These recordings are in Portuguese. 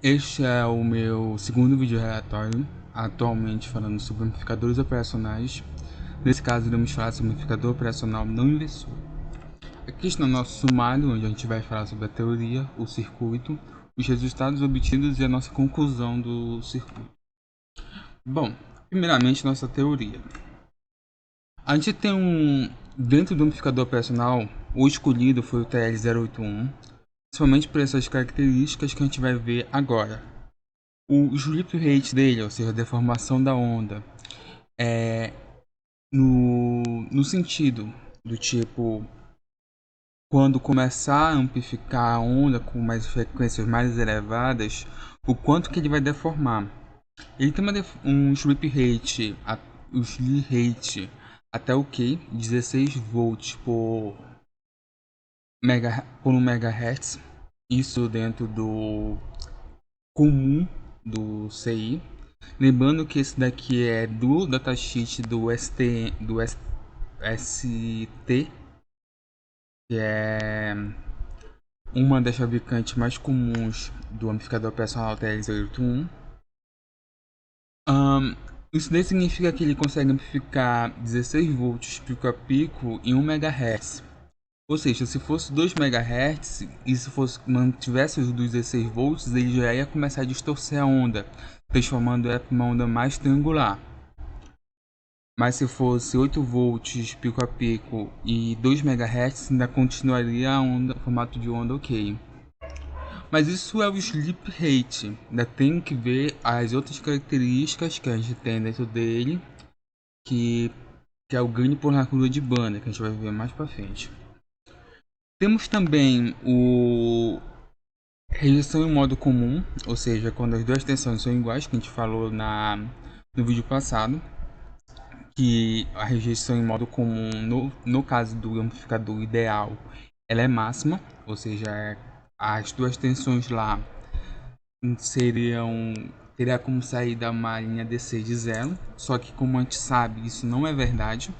Este é o meu segundo vídeo relatório, atualmente falando sobre amplificadores operacionais. Nesse caso, iremos falar sobre amplificador operacional não inversor. Aqui está o nosso sumário, onde a gente vai falar sobre a teoria, o circuito, os resultados obtidos e a nossa conclusão do circuito. Bom, primeiramente nossa teoria. A gente tem dentro do amplificador operacional, o escolhido foi o TL081, principalmente por essas características que a gente vai ver agora. O slip rate dele, ou seja, a deformação da onda, é no sentido do tipo, quando começar a amplificar a onda com mais frequências mais elevadas, o quanto que ele vai deformar. Ele tem um slip rate, o slip rate até o que 16 volts por 1 MHz, isso dentro do comum do CI. Lembrando que esse daqui é do datasheet do ST, que é uma das fabricantes mais comuns do amplificador operacional TL081. Isso daí significa que ele consegue amplificar 16 volts pico a pico em 1 MHz. Ou seja, se fosse 2 MHz e se mantivesse os 16 volts, ele já ia começar a distorcer a onda, transformando ela em uma onda mais triangular. Mas se fosse 8 volts pico a pico e 2 MHz, ainda continuaria a onda, o formato de onda ok. Mas isso é o sleep rate, ainda tem que ver as outras características que a gente tem dentro dele, que é o ganho por largura de banda, que a gente vai ver mais para frente. Temos também o rejeição em modo comum, ou seja, quando as duas tensões são iguais, que a gente falou no vídeo passado, que a rejeição em modo comum, no caso do amplificador ideal, ela é máxima, ou seja, as duas tensões lá teria como saída uma linha DC de zero, só que como a gente sabe, isso não é verdade.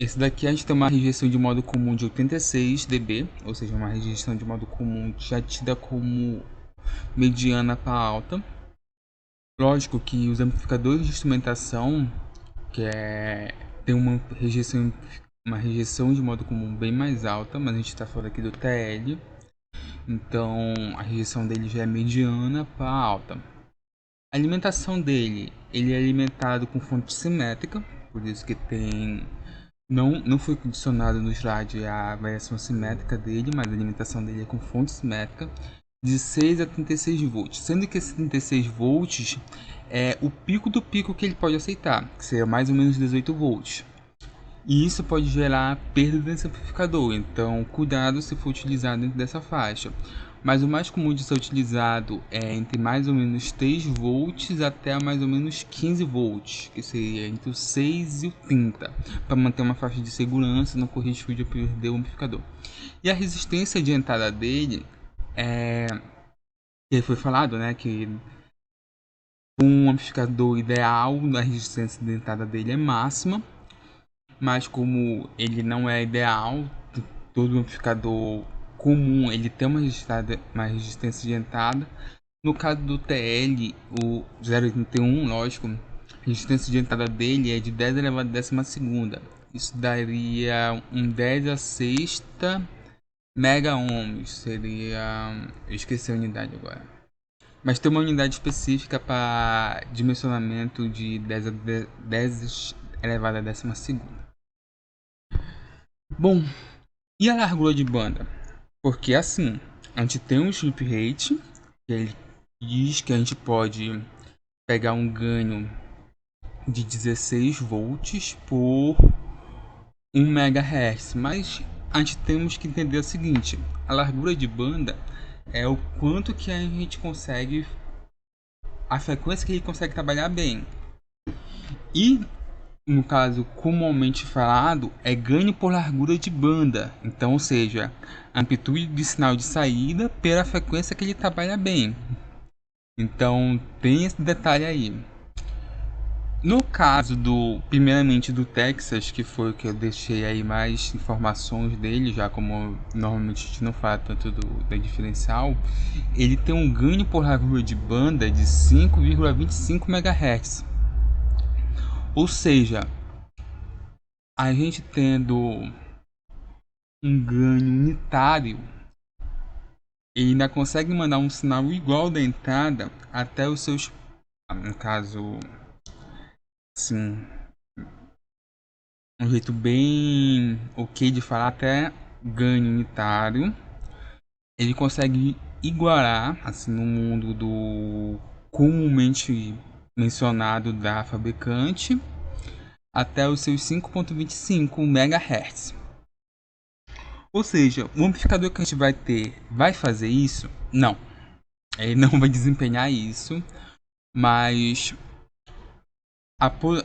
Esse daqui a gente tem uma rejeição de modo comum de 86 dB, ou seja, uma rejeição de modo comum já tida como mediana para alta. Lógico que os amplificadores de instrumentação, tem uma rejeição de modo comum bem mais alta, mas a gente está falando aqui do TL, então a rejeição dele já é mediana para alta. A alimentação dele, ele é alimentado com fonte simétrica, por isso que não foi condicionado no slide a variação simétrica dele, mas a alimentação dele é com fonte simétrica de 6 a 36 volts, sendo que esses 36 volts é o pico do pico que ele pode aceitar, que seria mais ou menos 18 volts. E isso pode gerar perda desse amplificador, então cuidado se for utilizado dentro dessa faixa. Mas o mais comum de ser utilizado é entre mais ou menos 3 volts até mais ou menos 15 volts, que seria entre o 6 e o 30, para manter uma faixa de segurança e não correr risco de perder o amplificador. E a resistência de entrada dele que foi falado, né, que um amplificador ideal, a resistência de entrada dele é máxima, mas como ele não é ideal, todo amplificador comum ele tem uma resistência de entrada. No caso do TL, o 081, lógico, a resistência de entrada dele é de 10 elevado a 12ª. Isso daria um 10 a sexta mega ohms, seria, eu esqueci a unidade agora. Mas tem uma unidade específica para dimensionamento de 10 elevado a 12ª. Bom, e a largura de banda? Porque assim, a gente tem um slip rate, que ele diz que a gente pode pegar um ganho de 16 volts por 1 MHz, mas a gente temos que entender o seguinte, a largura de banda é o quanto que a gente consegue, a frequência que ele consegue trabalhar bem. E no caso comumente falado, é ganho por largura de banda. Então, ou seja, a amplitude de sinal de saída pela frequência que ele trabalha bem. Então, tem esse detalhe aí. No caso primeiramente do Texas, que foi o que eu deixei aí mais informações dele, já como normalmente a gente não fala tanto da diferencial, ele tem um ganho por largura de banda de 5,25 MHz. Ou seja, a gente tendo um ganho unitário, ele ainda consegue mandar um sinal igual da entrada até os seus, no caso, assim, um jeito bem ok de falar, até ganho unitário. Ele consegue igualar, assim, no mundo do comumente mencionado da fabricante, até os seus 5,25 MHz. Ou seja, o amplificador que a gente vai ter vai fazer isso? Não. Ele não vai desempenhar isso, mas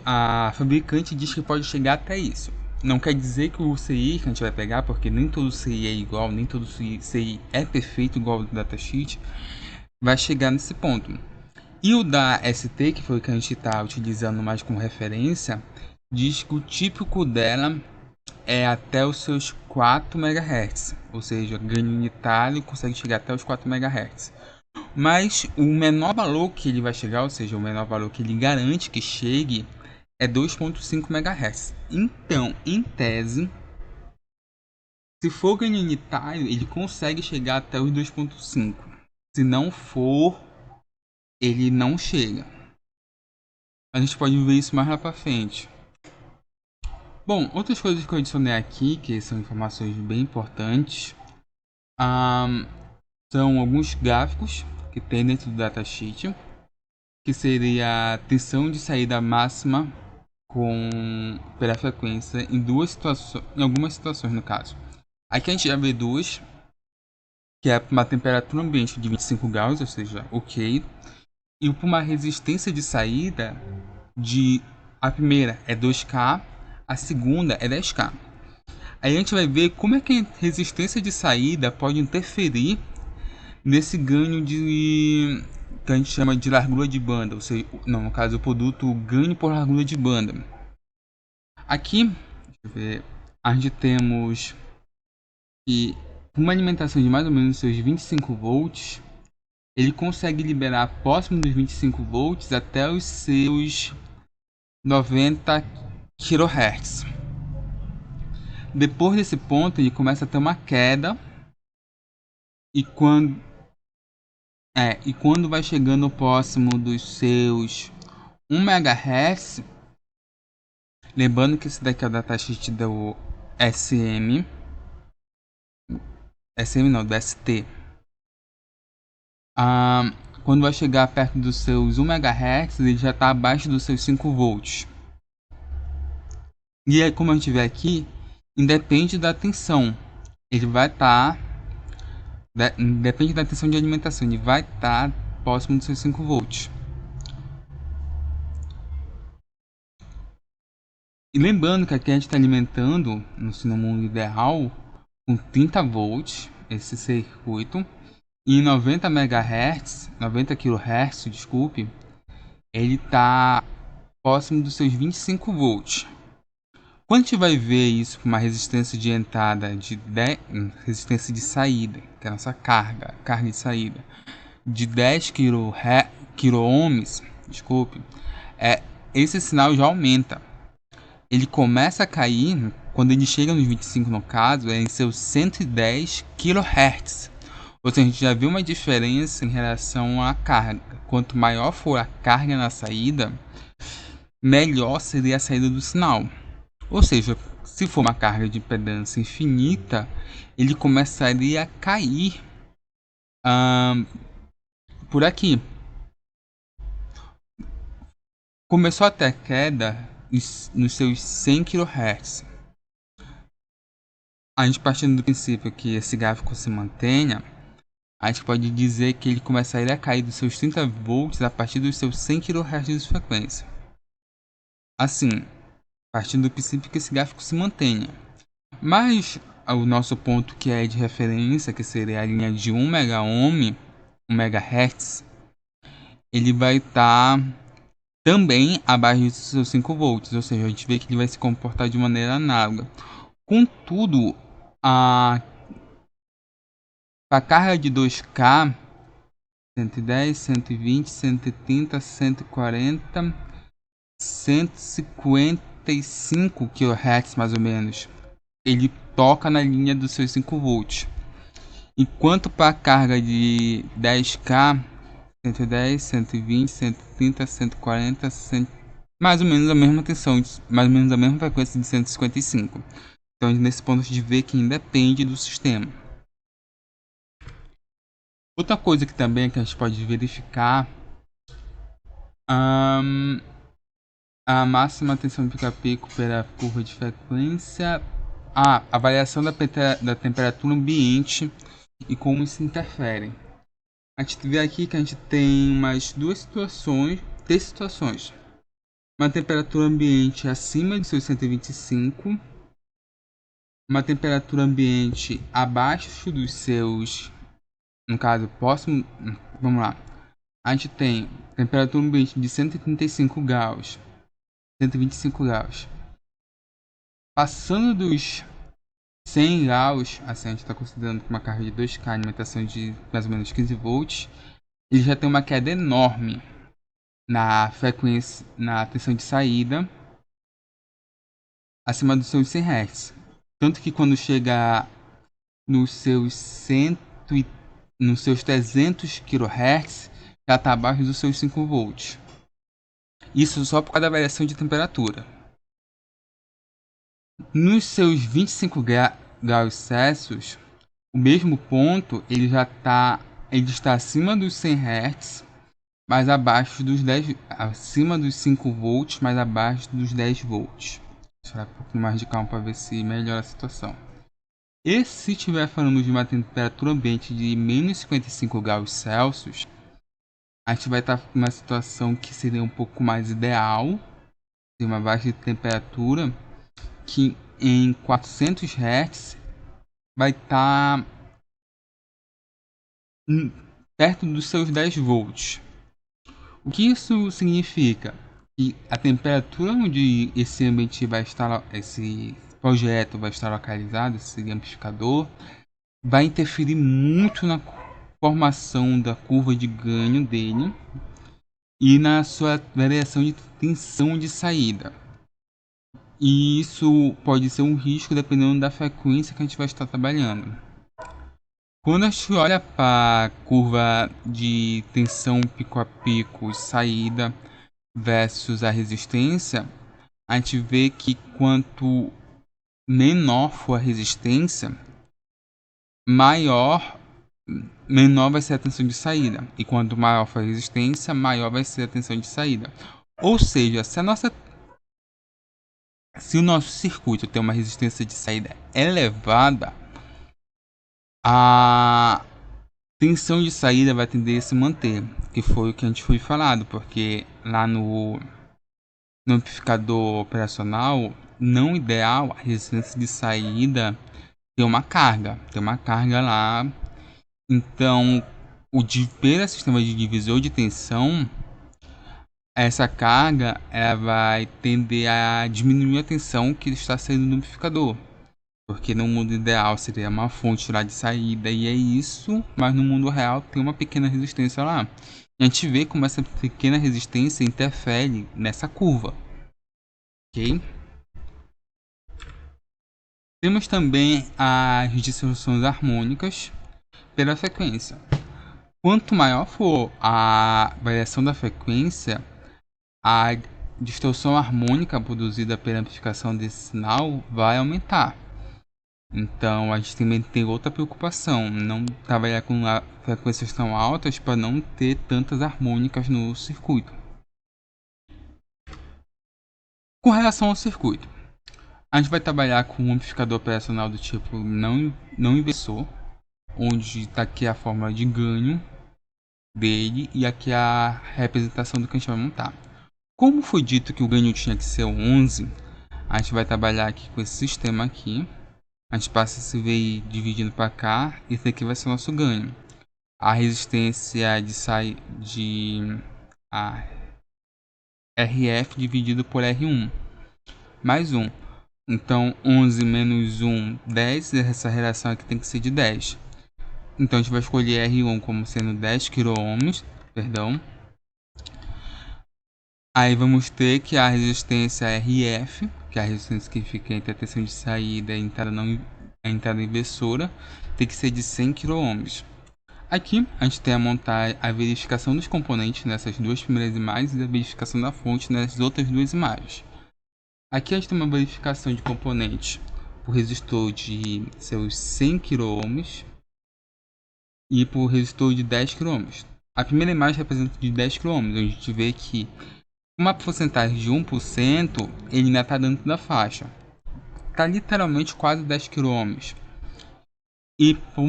a fabricante diz que pode chegar até isso. Não quer dizer que o CI que a gente vai pegar, porque nem todo CI é igual, nem todo CI é perfeito igual ao do datasheet, vai chegar nesse ponto. E o da ST, que foi o que a gente está utilizando mais como referência, diz que o típico dela é até os seus 4 MHz, ou seja, ganho unitário consegue chegar até os 4 MHz. Mas o menor valor que ele vai chegar, ou seja, o menor valor que ele garante que chegue, é 2,5 MHz. Então, em tese, se for ganho unitário, ele consegue chegar até os 2,5. Se não for, ele não chega. A gente pode ver isso mais lá para frente. Bom, outras coisas que eu adicionei aqui, que são informações bem importantes, são alguns gráficos que tem dentro do datasheet, que seria a tensão de saída máxima pela frequência em duas situações, em algumas situações no caso. Aqui a gente já vê duas, que é uma temperatura ambiente de 25 graus, ou seja, ok, e para uma resistência de saída a primeira é 2K, a segunda é 10K. Aí a gente vai ver como é que a resistência de saída pode interferir nesse ganho que a gente chama de largura de banda, ou seja, não, no caso o produto ganho por largura de banda. Aqui, deixa eu ver, a gente temos que uma alimentação de mais ou menos seus 25 volts, ele consegue liberar próximo dos 25 volts até os seus 90 kHz. Depois desse ponto, ele começa a ter uma queda e quando vai chegando próximo dos seus 1 MHz, lembrando que esse daqui é o datasheet do SM não, do ST. Quando vai chegar perto dos seus 1 MHz, ele já está abaixo dos seus 5 volts. E aí, como a gente vê aqui, independe da tensão, ele vai estar, depende da tensão de alimentação, ele vai estar próximo dos seus 5 volts. E lembrando que aqui a gente está alimentando, no mundo ideal, com 30 volts, esse circuito, e em 90 MHz, 90 kHz, desculpe, ele está próximo dos seus 25 volts. Quando a gente vai ver isso com uma resistência de entrada resistência de saída, que é a nossa carga de saída, de 10 kΩ, desculpe, esse sinal já aumenta. Ele começa a cair quando ele chega nos 25, no caso, em seus 110 kHz. Ou seja, a gente já viu uma diferença em relação à carga. Quanto maior for a carga na saída, melhor seria a saída do sinal. Ou seja, se for uma carga de impedância infinita, ele começaria a cair por aqui. Começou a ter queda nos seus 100 kHz. A gente partindo do princípio que esse gráfico se mantenha, a gente pode dizer que ele começaria a cair dos seus 30 volts a partir dos seus 100 kHz de frequência. Assim, partindo do princípio que esse gráfico se mantenha. Mas o nosso ponto que é de referência, que seria a linha de 1 MΩ, 1 MHz, ele vai estar também abaixo dos seus 5 volts, ou seja, a gente vê que ele vai se comportar de maneira análoga. Contudo, a carga de 2K, 110, 120, 130, 140, 155 kHz mais ou menos, ele toca na linha dos seus 5 volts. Enquanto para a carga de 10K, 110, 120, 130, 140, 100, mais ou menos a mesma tensão, mais ou menos a mesma frequência de 155. Então, nesse ponto de ver que independe do sistema. Outra coisa que também que a gente pode verificar, a máxima tensão de pico-a-pico pela curva de frequência, a variação da temperatura ambiente e como isso interfere. A gente vê aqui que a gente tem umas três situações. Uma temperatura ambiente acima de seus 125, uma temperatura ambiente abaixo dos seus, no caso, próximo, vamos lá. A gente tem temperatura ambiente de 135 graus, 125 graus. Passando dos 100 graus, assim a gente está considerando uma carga de 2K, alimentação de mais ou menos 15 volts, ele já tem uma queda enorme na frequência, na tensão de saída, acima dos seus 100 Hz. Tanto que quando chega nos seus nos seus 300 kHz, já está abaixo dos seus 5 volts. Isso só por causa da variação de temperatura. Nos seus 25 graus Celsius, o mesmo ponto ele está acima dos 100 Hz, mas abaixo dos 10, acima dos 5 volts, mas abaixo dos 10 volts. Deixa eu dar um pouquinho mais de calma para ver se melhora a situação. E se estiver falando de uma temperatura ambiente de menos 55 graus Celsius, a gente vai estar com uma situação que seria um pouco mais ideal, tem uma baixa de temperatura, que em 400 Hz vai estar perto dos seus 10 volts. O que isso significa? Que a temperatura onde esse ambiente vai estar, esse projeto vai estar localizado, esse amplificador, vai interferir muito na formação da curva de ganho dele e na sua variação de tensão de saída. E isso pode ser um risco dependendo da frequência que a gente vai estar trabalhando. Quando a gente olha para a curva de tensão pico a pico saída versus a resistência, a gente vê que quanto menor for a resistência, menor vai ser a tensão de saída. E quanto maior for a resistência, maior vai ser a tensão de saída. Ou seja, se o nosso circuito tem uma resistência de saída elevada, a tensão de saída vai tender a se manter, que foi o que a gente foi falado, porque lá no amplificador operacional não ideal, a resistência de saída tem uma carga lá. Então, pelo sistema de divisor de tensão, essa carga ela vai tender a diminuir a tensão que está saindo do amplificador. Porque no mundo ideal seria uma fonte lá de saída e é isso, mas no mundo real tem uma pequena resistência lá. E a gente vê como essa pequena resistência interfere nessa curva. Ok? Temos também as distorções harmônicas pela frequência. Quanto maior for a variação da frequência, a distorção harmônica produzida pela amplificação desse sinal vai aumentar. Então a gente também tem outra preocupação, não trabalhar com frequências tão altas para não ter tantas harmônicas no circuito. Com relação ao circuito, a gente vai trabalhar com um amplificador operacional do tipo não inversor, onde está aqui a fórmula de ganho dele e aqui a representação do que a gente vai montar. Como foi dito que o ganho tinha que ser 11, a gente vai trabalhar aqui com esse sistema aqui. A gente passa esse VI dividindo para cá, e esse aqui vai ser o nosso ganho. A resistência RF dividido por R1, mais 1. Então, 11 menos 1, 10. Essa relação aqui tem que ser de 10. Então, a gente vai escolher R1 como sendo 10 kΩ, perdão. Aí vamos ter que a resistência RF, que é a resistência que fica entre a tensão de saída e a entrada inversora, tem que ser de 100 kΩ. Aqui a gente tem a montar a verificação dos componentes nessas duas primeiras imagens e a verificação da fonte nessas outras duas imagens. Aqui a gente tem uma verificação de componentes por resistor de seus 100 kΩ e por resistor de 10 kΩ. A primeira imagem representa de 10 kΩ, onde a gente vê que uma porcentagem de 1%, ele ainda está dentro da faixa. Está literalmente quase 10 kΩ. E por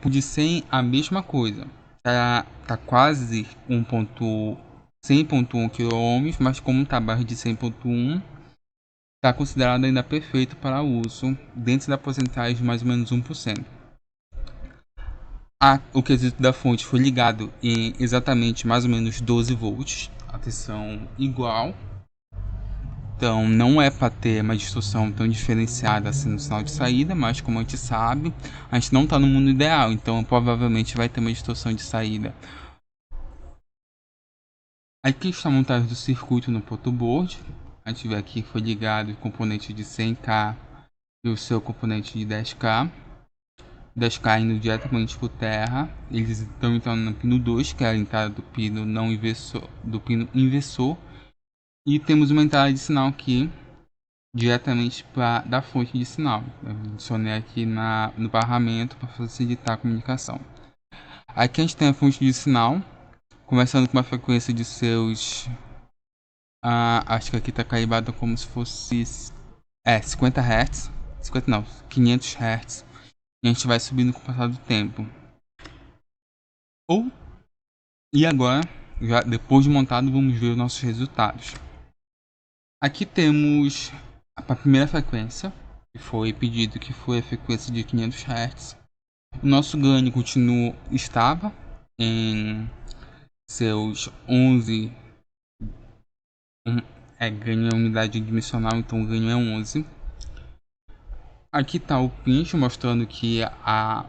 de 100 a mesma coisa. Tá quase 100.1 kΩ, mas como está abaixo de 100.1, está considerado ainda perfeito para uso dentro da porcentagem de mais ou menos 1%. O quesito da fonte foi ligado em exatamente mais ou menos 12 volts, a tensão igual. Então não é para ter uma distorção tão diferenciada assim no sinal de saída, mas como a gente sabe, a gente não está no mundo ideal, então provavelmente vai ter uma distorção de saída. Aqui está a montagem do circuito no protoboard. A gente vê aqui que foi ligado o componente de 100K e o seu componente de 10K. 10K indo diretamente por terra. Eles estão entrando no pino 2, que é a entrada do pino não inversor, do pino inversor. E temos uma entrada de sinal aqui diretamente da fonte de sinal. Eu adicionei aqui no barramento para facilitar a comunicação. Aqui a gente tem a fonte de sinal, começando com uma frequência de seus... acho que aqui está calibrada como se fosse 50 Hz. 50 não, 500 Hz. E a gente vai subindo com o passar do tempo. E agora, já depois de montado, vamos ver os nossos resultados. Aqui temos a primeira frequência, que foi pedido, que foi a frequência de 500 Hz. O nosso ganho estava em seus 11. Ganho é unidade dimensional, então o ganho é 11. Aqui está o pinch mostrando que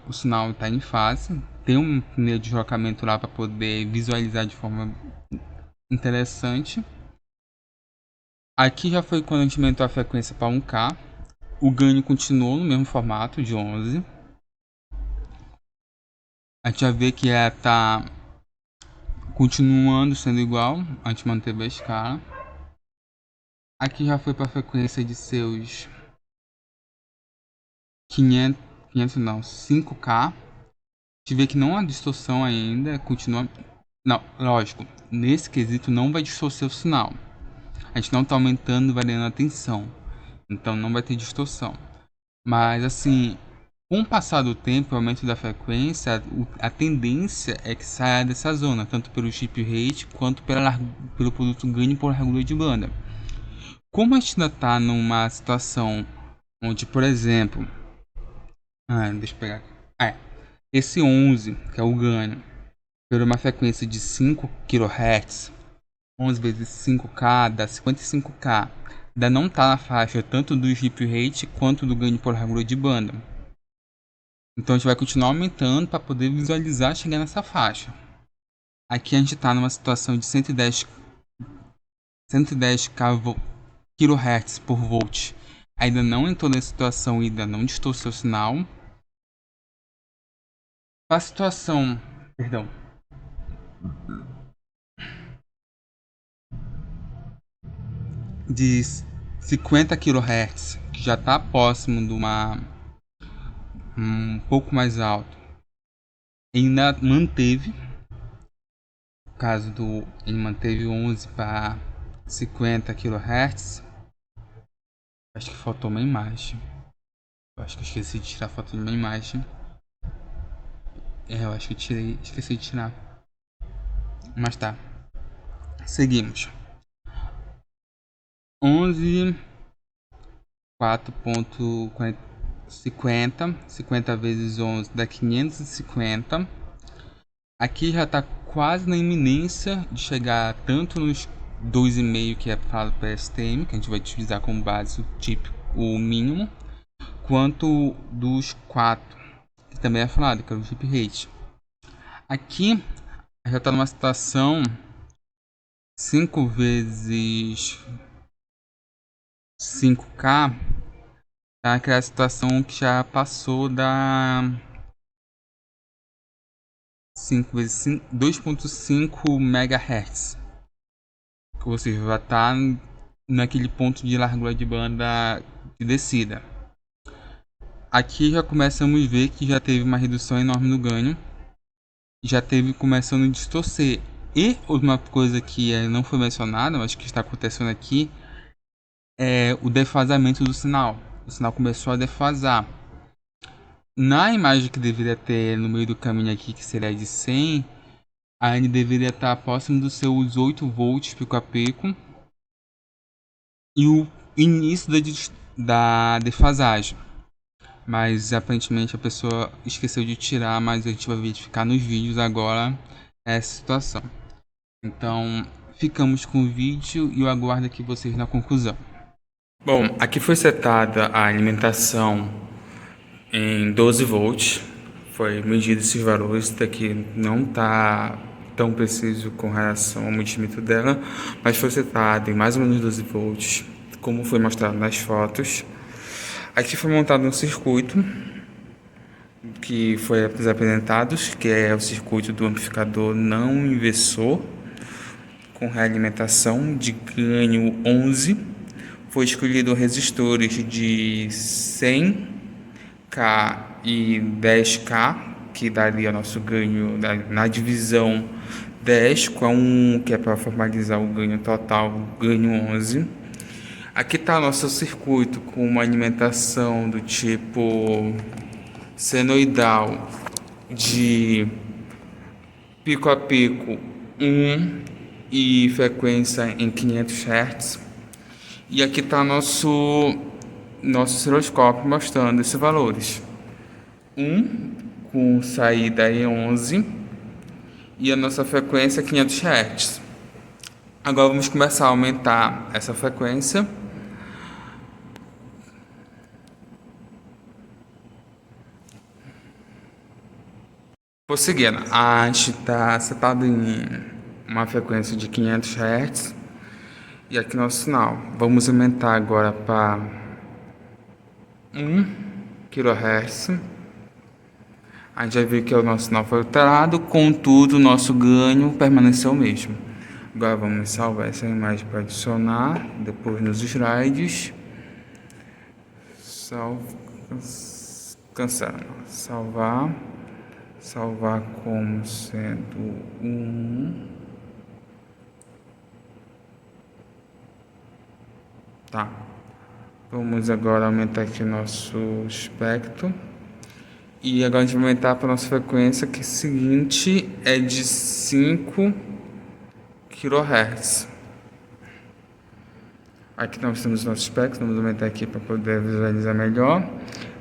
o sinal está em fase. Tem um meio de deslocamento lá para poder visualizar de forma interessante. Aqui já foi quando a gente aumentou a frequência para 1K. O ganho continuou no mesmo formato de 11. A gente já vê que está continuando sendo igual. A gente manteve a escala. Aqui já foi para a frequência de seus 500 não, 5K. A gente vê que não há distorção ainda, continua... Não, lógico, nesse quesito não vai distorcer o sinal. A gente não está aumentando e variando a tensão, então não vai ter distorção. Mas assim, com o passar do tempo, o aumento da frequência, a tendência é que saia dessa zona, tanto pelo chip rate quanto pelo produto ganho por largura de banda. Como a gente ainda está numa situação onde, por exemplo... deixa eu pegar aqui. Esse 11, que é o ganho, por uma frequência de 5 kHz, 11 vezes 5K dá 55K. Ainda não está na faixa tanto do chip rate quanto do ganho por largura de banda. Então a gente vai continuar aumentando para poder visualizar chegar nessa faixa. Aqui a gente está numa situação de 110 kHz por volt. Ainda não entrou nessa situação, ainda não distorceu o sinal. A situação, perdão, de 50 kHz, que já está próximo de um pouco mais alto, ainda manteve, no caso ele manteve 11 para 50 kHz. Acho que faltou uma imagem. Acho que eu esqueci de tirar a foto de uma imagem. Eu acho que esqueci de tirar. Mas tá. Seguimos. 11 4.50 50 vezes 11 dá 550. Aqui já está quase na iminência de chegar tanto nos 2,5 que é falado para STM, que a gente vai utilizar como base o típico, o mínimo, quanto dos 4, que também é falado, que é o chip rate. Aqui já está numa situação 5 vezes 5K, tá? Aquela situação que já passou da 5 vezes 2.5 MHz, ou seja, vai estar naquele ponto de largura de banda de descida. Aqui já começamos a ver que já teve uma redução enorme no ganho, já teve começando a distorcer. E uma coisa que não foi mencionada, mas que está acontecendo aqui, é o defasamento do sinal. O sinal começou a defasar. Na imagem que deveria ter no meio do caminho aqui, que seria de 100, a N deveria estar próximo dos seus 8 volts pico a pico e o início da defasagem. Mas aparentemente a pessoa esqueceu de tirar, mas a gente vai verificar nos vídeos agora essa situação. Então ficamos com o vídeo e eu aguardo aqui vocês na conclusão. Bom, aqui foi setada a alimentação em 12 volts, foi medido esses valores, daqui não está tão preciso com relação ao multímetro dela, mas foi setado em mais ou menos 12 volts, como foi mostrado nas fotos. Aqui foi montado um circuito que foi apresentado, que é o circuito do amplificador não inversor, com realimentação de ganho 11. Foi escolhido resistores de 100K e 10K, que daria nosso ganho na divisão 10, com um que é para formalizar o ganho total, ganho 11. Aqui está nosso circuito com uma alimentação do tipo senoidal de pico a pico 1 e frequência em 500 Hz. E aqui está nosso osciloscópio mostrando esses valores. 1 com saída em 11 e a nossa frequência 500 Hz. Agora vamos começar a aumentar essa frequência. Prosseguindo, a gente está setado em uma frequência de 500 Hz. E aqui nosso sinal. Vamos aumentar agora para 1 kHz. A gente já viu que o nosso sinal foi alterado, contudo o nosso ganho permaneceu o mesmo. Agora vamos salvar essa imagem para adicionar, depois nos slides. Cancelar. Salvar como sendo 1. Tá. Vamos agora aumentar aqui nosso espectro. E agora a gente vai aumentar para a nossa frequência, que é a seguinte, é de 5 kHz. Aqui nós temos nosso espectro, vamos aumentar aqui para poder visualizar melhor.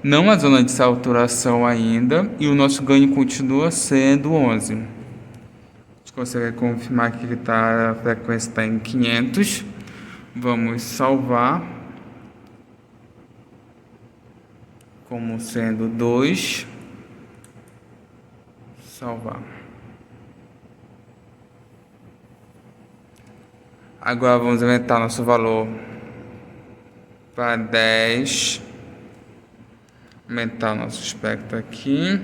Não há zona de saturação ainda e o nosso ganho continua sendo 11. A gente consegue confirmar que a frequência está em 500. Vamos salvar como sendo 2. Salvar. Agora vamos aumentar nosso valor para 10. Aumentar o nosso espectro aqui.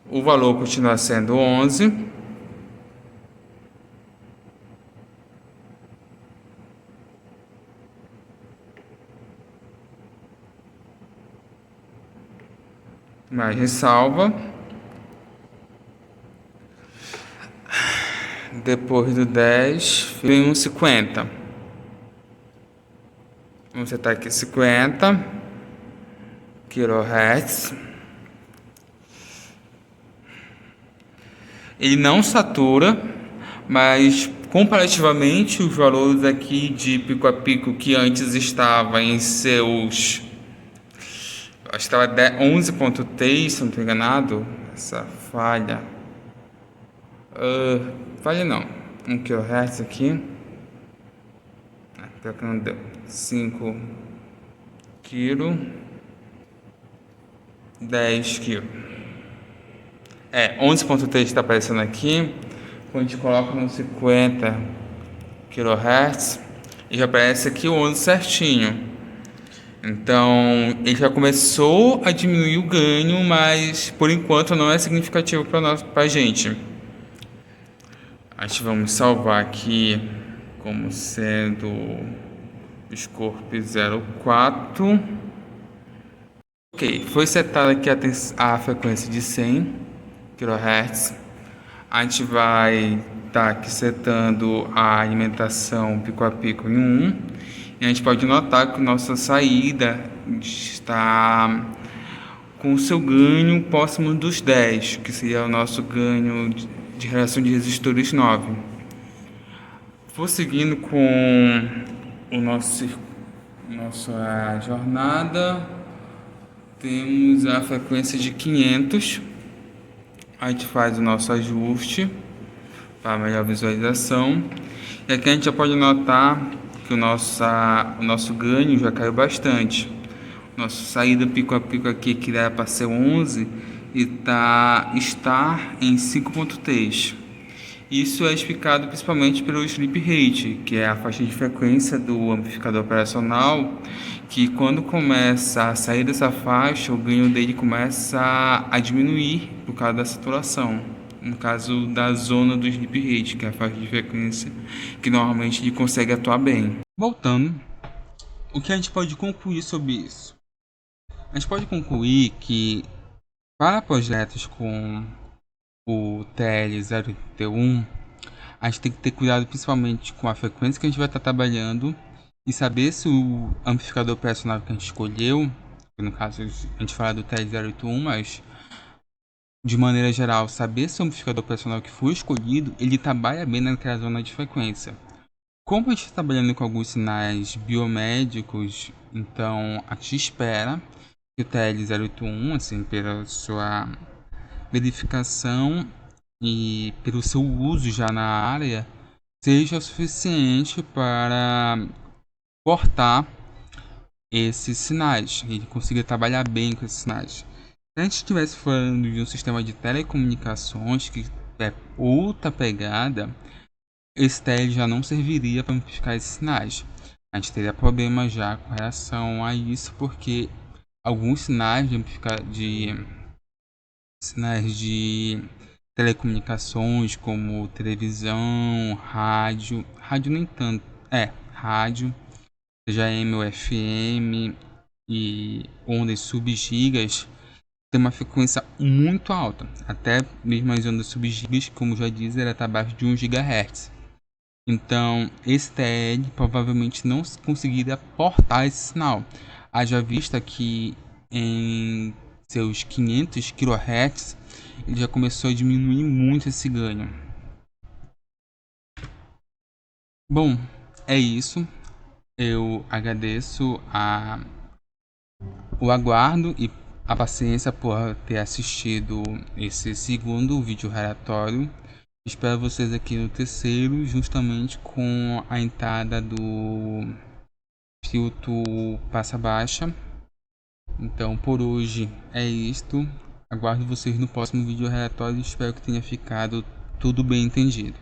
O valor continua sendo 11. Imagem salva. Depois do 10, vem um 50. Vamos setar aqui 50 kHz. Ele não satura, mas comparativamente os valores aqui de pico a pico que antes estava em seus, acho que estava 11.3, se não estou enganado, essa falha. Falha não. 1 kHz aqui. Até que não deu. 5 kg. 10 kg. 11.3 está aparecendo aqui. Quando a gente coloca no 50 kHz, já aparece aqui o 11 certinho. Então ele já começou a diminuir o ganho, mas por enquanto não é significativo para a gente. A gente vamos salvar aqui como sendo Scorp 04. Ok, foi setada aqui a frequência de 100 kHz. A gente vai estar aqui setando a alimentação pico a pico em 1. E a gente pode notar que nossa saída está com o seu ganho próximo dos 10, que seria o nosso ganho de relação de resistores 9. Vou seguindo com o nossa jornada. Temos a frequência de 500. A gente faz o nosso ajuste para melhor visualização. E aqui a gente já pode notar que o nosso ganho já caiu bastante. Nossa saída pico a pico aqui, que era para ser 11, está em 5.3. Isso é explicado principalmente pelo sleep rate, que é a faixa de frequência do amplificador operacional, que quando começa a sair dessa faixa, o ganho dele começa a diminuir por causa da saturação. No caso da zona do sleep rate, que é a faixa de frequência que normalmente ele consegue atuar bem. Voltando, o que a gente pode concluir sobre isso? A gente pode concluir que para projetos com o TL031, a gente tem que ter cuidado principalmente com a frequência que a gente vai estar trabalhando e saber se o amplificador operacional que a gente escolheu, no caso a gente fala do TL081, mas de maneira geral, saber se o amplificador operacional que foi escolhido, ele trabalha bem naquela zona de frequência. Como a gente está trabalhando com alguns sinais biomédicos, então a gente espera que o TL081, assim, pela sua verificação e pelo seu uso já na área, seja suficiente para cortar esses sinais, ele consiga trabalhar bem com esses sinais. Se a gente estivesse falando de um sistema de telecomunicações que é outra pegada, esse TL já não serviria para amplificar esses sinais. A gente teria problema já com relação a isso, porque alguns sinais de telecomunicações, como televisão, rádio nem tanto, rádio, seja AM ou FM e ondas subgigas, tem uma frequência muito alta, até mesmo as ondas subgigas, como já diz, ela está abaixo de 1 GHz. Então, esse TL provavelmente não conseguiria portar esse sinal. Haja vista que em seus 500 kHz ele já começou a diminuir muito esse ganho. Bom, é isso. Eu agradeço o aguardo e a paciência por ter assistido esse segundo vídeo relatório. Espero vocês aqui no terceiro, justamente com a entrada do filtro passa baixa. Então por hoje é isto. Aguardo vocês no próximo vídeo relatório e espero que tenha ficado tudo bem entendido.